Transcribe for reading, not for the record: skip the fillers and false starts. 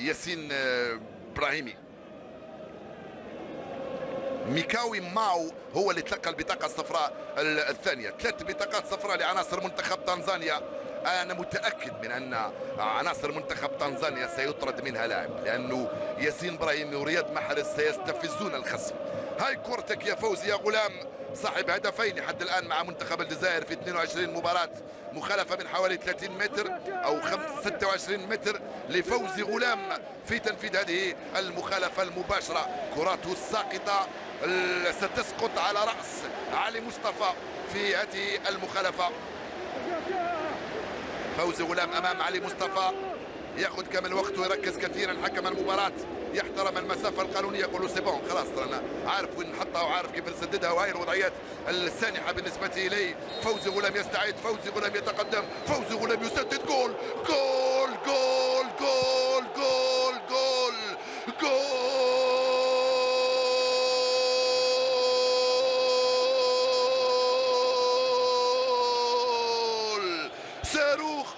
ياسين ابراهيمي. ميكاوي ماو هو اللي تلقى البطاقة الصفراء الثانية. 3 بطاقات صفراء لعناصر منتخب تنزانيا. أنا متأكد من أن عناصر منتخب تنزانيا سيطرد منها لاعب، لأنه ياسين إبراهيمي ورياض محرز سيستفزون الخصم. هاي كورتك يا فوزي يا غلام، صاحب هدفين حتى الآن مع منتخب الجزائر في 22 مباراة، مخالفة من حوالي 30 متر أو 26 متر لفوزي غلام في تنفيذ هذه المخالفة المباشرة. كراته الساقطة ستسقط على رأس علي مصطفى في هذه المخالفة. فوزي غلام أمام علي مصطفى، ياخذ كامل وقته ويركز كثيرا. حكم المباراة يحترم المسافة القانونية، يقول له سي بون خلاص انا عارف وين نحطها وعارف كيف نسددها، وهي الوضعيات السانحة بالنسبة إلي. فوزي غلام يستعد، فوزي غلام يتقدم، فوزي غلام يسدد. جول جول جول جول جول جول جول صاروخ